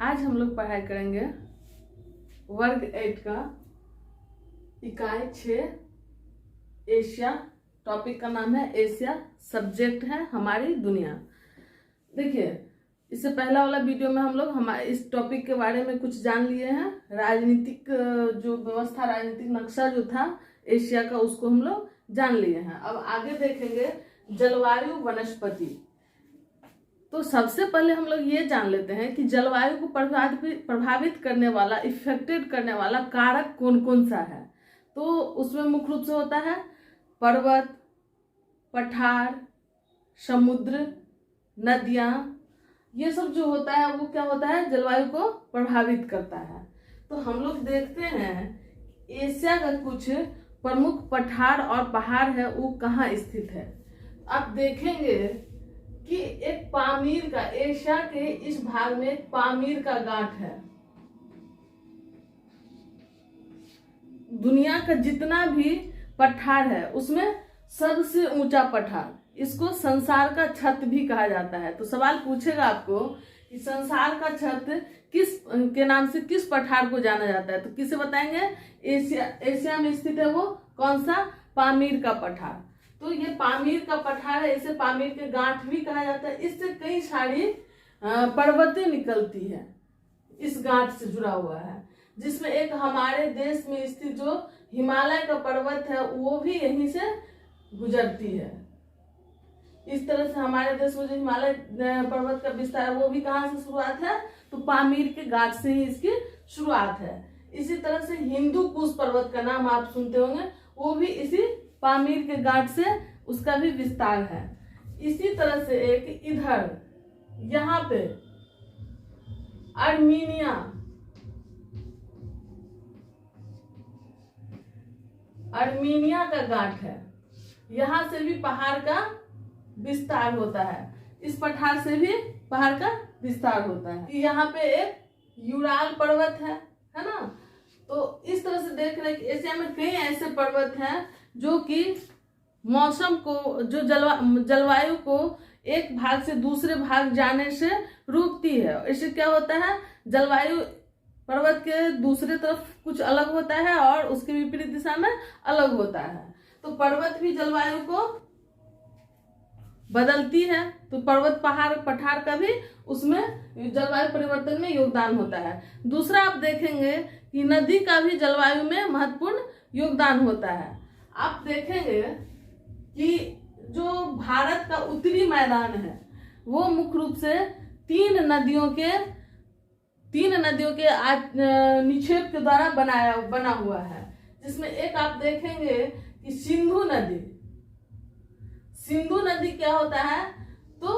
आज हम लोग पढ़ाई करेंगे वर्ग 8 का इकाई 6 एशिया। टॉपिक का नाम है एशिया, सब्जेक्ट है हमारी दुनिया। देखिए, इससे पहला वाला वीडियो में हम लोग हमारे इस टॉपिक के बारे में कुछ जान लिए हैं। राजनीतिक जो व्यवस्था, राजनीतिक नक्शा जो था एशिया का, उसको हम लोग जान लिए हैं। अब आगे देखेंगे जलवायु, वनस्पति। तो सबसे पहले हम लोग ये जान लेते हैं कि जलवायु को प्रभावित करने वाला, इफेक्टेड करने वाला कारक कौन कौन सा है। तो उसमें मुख्य रूप से होता है पर्वत, पठार, समुद्र, नदियां। ये सब जो होता है वो क्या होता है, जलवायु को प्रभावित करता है। तो हम लोग देखते हैं एशिया का कुछ प्रमुख पठार और पहाड़ है, वो कहाँ स्थित है। आप देखेंगे कि एक पामीर का, एशिया के इस भाग में एक पामीर का गांठ है। दुनिया का जितना भी पठार है उसमें सबसे ऊंचा पठार, इसको संसार का छत भी कहा जाता है। तो सवाल पूछेगा आपको कि संसार का छत किस के नाम से किस पठार को जाना जाता है, तो किसे बताएंगे? एशिया में स्थित है वो कौन सा? पामीर का पठार। तो ये पामीर का पठार है, इसे पामीर के गांठ भी कहा जाता है। इससे कई सारी पर्वतें निकलती है, इस गांठ से जुड़ा हुआ है, जिसमें एक हमारे देश में स्थित जो हिमालय का पर्वत है वो भी यहीं से गुजरती है। इस तरह से हमारे देश में जो हिमालय पर्वत का विस्तार है वो भी कहाँ से शुरुआत है? तो पामीर के गांठ से ही इसकी शुरुआत है। इसी तरह से हिंदू कुश पर्वत का नाम आप सुनते होंगे, वो भी इसी पामीर के गांठ से उसका भी विस्तार है। इसी तरह से एक इधर यहाँ पे अर्मीनिया का गांठ है, यहाँ से भी पहाड़ का विस्तार होता है। इस पठार से भी पहाड़ का विस्तार होता है। यहाँ पे एक यूराल पर्वत है ना। तो इस तरह से देख रहे हैं कि एशिया में कई ऐसे पर्वत हैं जो कि मौसम को, जो जलवायु को एक भाग से दूसरे भाग जाने से रोकती है। इससे क्या होता है, जलवायु पर्वत के दूसरे तरफ कुछ अलग होता है और उसके विपरीत दिशा में अलग होता है। तो पर्वत भी जलवायु को बदलती है, तो पर्वत, पहाड़, पठार का भी उसमें जलवायु परिवर्तन में योगदान होता है। दूसरा आप देखेंगे कि नदी का भी जलवायु में महत्वपूर्ण योगदान होता है। आप देखेंगे कि जो भारत का उत्तरी मैदान है वो मुख्य रूप से तीन नदियों के निक्षेप के द्वारा बना हुआ है, जिसमें एक आप देखेंगे कि सिंधु नदी क्या होता है, तो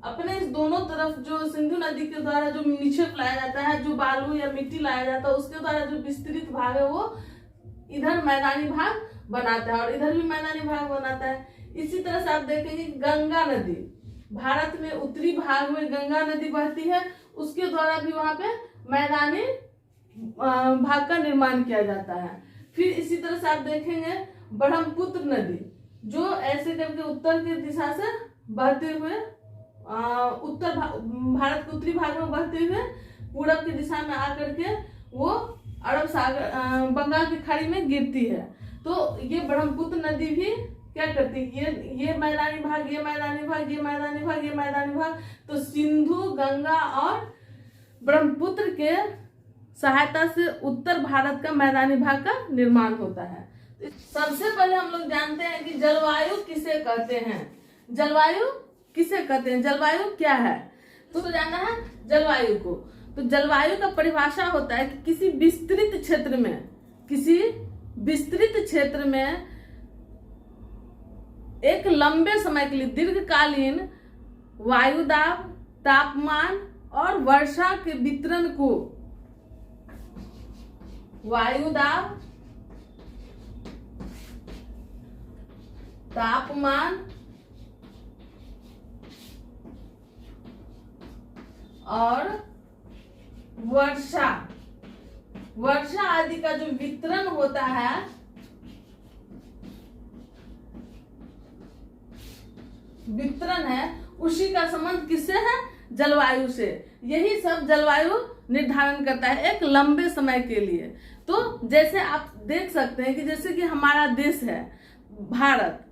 अपने इस दोनों तरफ जो सिंधु नदी के द्वारा जो निक्षेप लाया जाता है, जो बालू या मिट्टी लाया जाता है, उसके द्वारा जो विस्तृत भाग है वो इधर मैदानी भाग बनाता है और इधर भी मैदानी भाग बनाता है। इसी तरह से आप देखेंगे गंगा नदी, भारत में उत्तरी भाग में गंगा नदी बहती है, उसके द्वारा भी वहां पे मैदानी भाग का निर्माण किया जाता है। फिर इसी तरह से आप देखेंगे ब्रह्मपुत्र नदी, जो ऐसे करके उत्तर की दिशा से बहते हुए भारत के उत्तरी भाग में बहते हुए पूरब की दिशा में आकर के वो अरब सागर, बंगाल की खाड़ी में गिरती है। तो ये ब्रह्मपुत्र नदी भी क्या करती है, ये मैदानी भाग, ये मैदानी भाग, ये मैदानी भाग, ये मैदानी भाग। तो सिंधु, गंगा और ब्रह्मपुत्र के सहायता से उत्तर भारत का मैदानी भाग का निर्माण होता है। सबसे पहले हम लोग जानते हैं कि जलवायु किसे कहते हैं। जलवायु किसे कहते हैं, जलवायु क्या है, तो जानना है जलवायु को। तो जलवायु का परिभाषा होता है कि किसी विस्तृत क्षेत्र में एक लंबे समय के लिए दीर्घकालीन वायुदाब, तापमान और वर्षा के वितरण को, वायुदाब, तापमान और वर्षा आदि का जो वितरण होता है, उसी का संबंध किससे है? जलवायु से। यही सब जलवायु निर्धारण करता है एक लंबे समय के लिए। तो जैसे आप देख सकते हैं कि जैसे कि हमारा देश है भारत,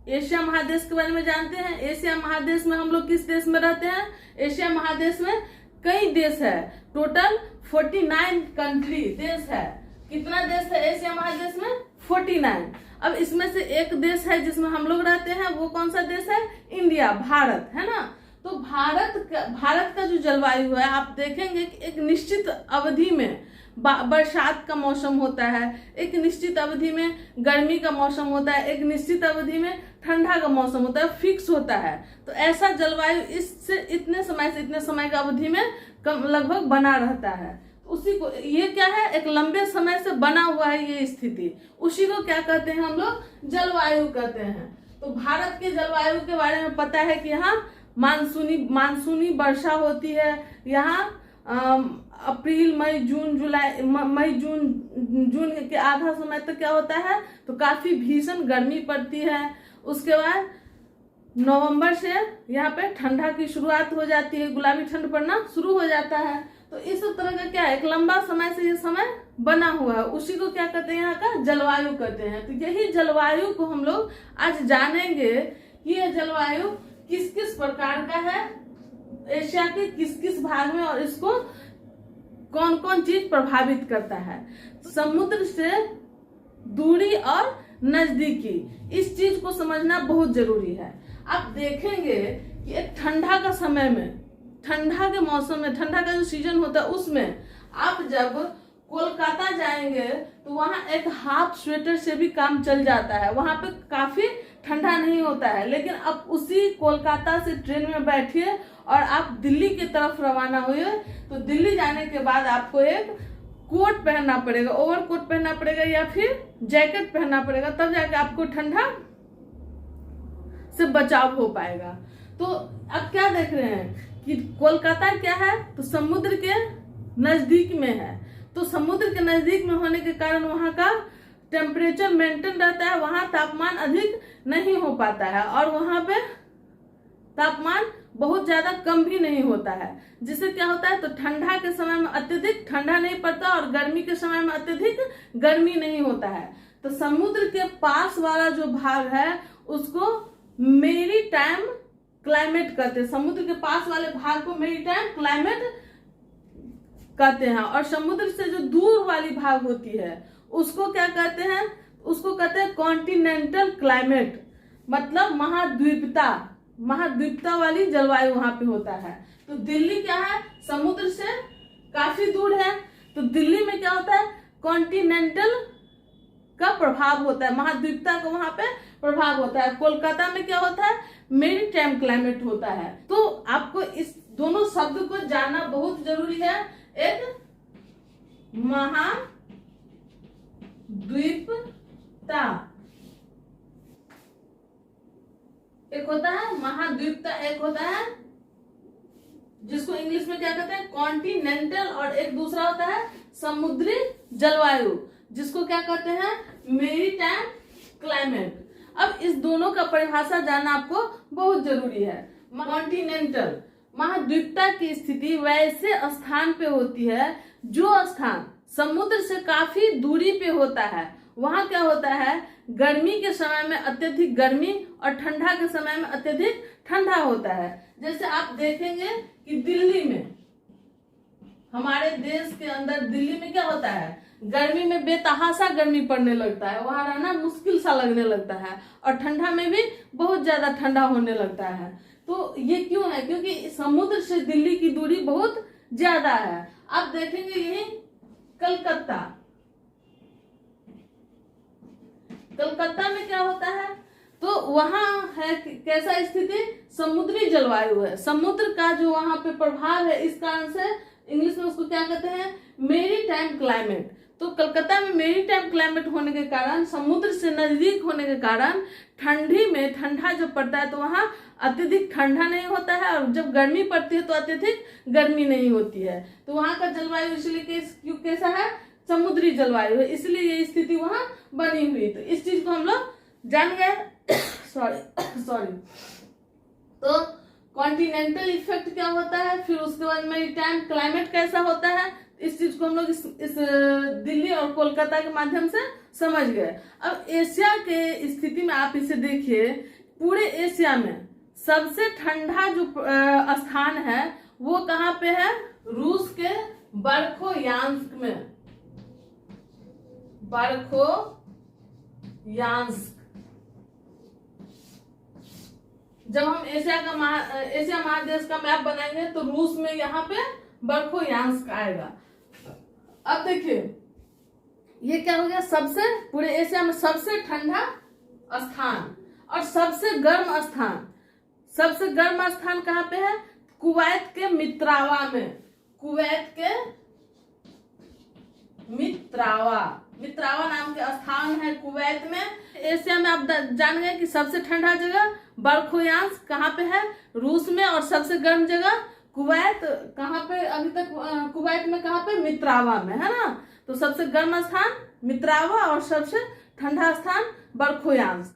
एशिया महादेश के बारे में जानते हैं। एशिया महादेश में हम लोग किस देश में रहते हैं? एशिया महादेश में कई देश है, टोटल 49 कंट्री देश है। कितना देश है एशिया महादेश में? 49। अब इसमें से एक देश है जिसमें हम लोग रहते हैं, वो कौन सा देश है? इंडिया, भारत, है ना। तो भारत का जो जलवायु है, आप देखेंगे कि एक निश्चित अवधि में बरसात का मौसम होता है, एक निश्चित अवधि में गर्मी का मौसम होता है, एक निश्चित अवधि में ठंडा का मौसम होता है, फिक्स होता है। तो ऐसा जलवायु इससे इतने समय से इतने समय का अवधि में लगभग बना रहता है। उसी को, ये क्या है? एक लंबे समय से बना हुआ है ये स्थिति, उसी को क्या कहते हैं हम लोग? जलवायु कहते हैं। तो भारत के जलवायु के बारे में पता है कि यहाँ मानसूनी वर्षा होती है। यहाँ अप्रैल मई जून के आधा समय तक क्या होता है? तो काफी भीषण गर्मी पड़ती है। उसके बाद नवंबर से यहाँ पे ठंडा की शुरुआत हो जाती है, गुलाबी ठंड पड़ना शुरू हो जाता है। तो इस तरह का क्या है? एक लंबा समय से ये समय बना हुआ है, उसी को क्या कहते हैं? यहाँ का जलवायु कहते हैं। तो यही जलवायु को हम लोग आज जानेंगे कि यह जलवायु किस किस प्रकार का है, एशिया के किस किस भाग में, और इसको कौन कौन चीज प्रभावित करता है। समुद्र से दूरी और नजदीकी, इस चीज को समझना बहुत जरूरी है। आप देखेंगे कि एक ठंडा का समय में, ठंडा के मौसम में, ठंडा का जो सीजन होता है उसमें आप जब कोलकाता जाएंगे तो वहां एक हाफ स्वेटर से भी काम चल जाता है, वहां पे काफी ठंडा नहीं होता है। लेकिन अब उसी कोलकाता से ट्रेन में बैठिए और आप दिल्ली की तरफ रवाना हुए, तो दिल्ली जाने के बाद आपको एक कोट पहनना पड़ेगा, ओवरकोट पहनना पड़ेगा या फिर जैकेट पहनना पड़ेगा, तब जाके आपको ठंडा से बचाव हो पाएगा। तो अब क्या देख रहे हैं कि कोलकाता क्या है? तो समुद्र के नजदीक में है। तो समुद्र के नजदीक में होने के कारण वहां का टेम्परेचर मेंटेन रहता है, वहां तापमान अधिक नहीं हो पाता है, और वहां पे तापमान बहुत ज्यादा कम भी नहीं होता है। जिससे क्या होता है? तो ठंडा के समय में अत्यधिक ठंडा नहीं पड़ता और गर्मी के समय में अत्यधिक गर्मी नहीं होता है। तो समुद्र के पास वाला जो भाग है उसको मेरीटाइम क्लाइमेट कहते हैं। समुद्र के पास वाले भाग को मेरीटाइम क्लाइमेट कहते हैं, और समुद्र से जो दूर वाली भाग होती है उसको क्या कहते हैं? उसको कहते हैं कॉन्टिनेंटल क्लाइमेट, मतलब महाद्वीपता वाली जलवायु वहां पे होता है। तो दिल्ली क्या है? समुद्र से काफी दूर है, तो दिल्ली में क्या होता है? कॉन्टिनेंटल का प्रभाव होता है, महाद्वीपता को वहां पे प्रभाव होता है। कोलकाता में क्या होता है? मेरीटाइम क्लाइमेट होता है। तो आपको इस दोनों शब्द को जानना बहुत जरूरी है। एक महाद्वीपता, एक होता है महाद्वीपता, एक होता है जिसको इंग्लिश में क्या कहते हैं? कॉन्टिनेंटल, और एक दूसरा होता है समुद्री जलवायु, जिसको क्या कहते हैं? Maritime climate. अब इस दोनों का परिभाषा जानना आपको बहुत जरूरी है। कॉन्टिनेंटल, महाद्वीपता की स्थिति वैसे स्थान पे होती है जो स्थान समुद्र से काफी दूरी पे होता है। वहां क्या होता है? गर्मी के समय में अत्यधिक गर्मी और ठंडा के समय में अत्यधिक ठंडा होता है। जैसे आप देखेंगे कि दिल्ली में, हमारे देश के अंदर दिल्ली में क्या होता है? गर्मी में बेतहाशा गर्मी पड़ने लगता है, वहां रहना मुश्किल सा लगने लगता है, और ठंडा में भी बहुत ज्यादा ठंडा होने लगता है। तो ये क्यों है? क्योंकि समुद्र से दिल्ली की दूरी बहुत ज्यादा है। आप देखेंगे यही कलकत्ता में क्या होता है? तो वहां है कैसा स्थिति? समुद्री जलवायु है। समुद्र का जो वहां पे प्रभाव है, इस कारण से इंग्लिश में उसको क्या कहते हैं? Maritime climate. तो कलकत्ता में मेरीटाइम क्लाइमेट होने के कारण, समुद्र से नजदीक होने के कारण, ठंडी में ठंडा जब पड़ता है तो वहां अत्यधिक ठंडा नहीं होता है, और जब गर्मी पड़ती है तो अत्यधिक गर्मी नहीं होती है। तो वहां का जलवायु इसलिए कैसा है? समुद्री जलवायु है, इसलिए ये स्थिति वहां बनी हुई। तो इस चीज को हम लोग जान गए। सॉरी। तो कॉन्टिनेंटल इफेक्ट क्या होता है, फिर उसके बाद मैरीटाइम क्लाइमेट कैसा होता है, इस चीज को हम लोग इस दिल्ली और कोलकाता के माध्यम से समझ गए। अब एशिया के स्थिति में आप इसे देखिए, पूरे एशिया में सबसे ठंडा जो स्थान है वो कहाँ पे है, रूस के बरखोयांस्क में, बरखोयांस्क। जब हम एशिया महादेश का मैप बनाएंगे तो रूस में यहाँ पे बरखोयांस्क आएगा। अब देखिए ये क्या हो गया, सबसे पूरे एशिया में सबसे ठंडा स्थान और सबसे गर्म स्थान। सबसे गर्म स्थान कहाँ पे है, कुवैत के मित्रावा में, कुवैत के मित्रावा नाम के स्थान है कुवैत में। एशिया में आप जान गए कि सबसे ठंडा जगह बरखोयांस्क कहाँ पे है, रूस में, और सबसे गर्म जगह कुवैत कहाँ पे, अभी तक कुवैत में कहाँ पे, मित्रावा में, है ना। तो सबसे गर्म स्थान मित्रावा और सबसे ठंडा स्थान बरखोयांस्क।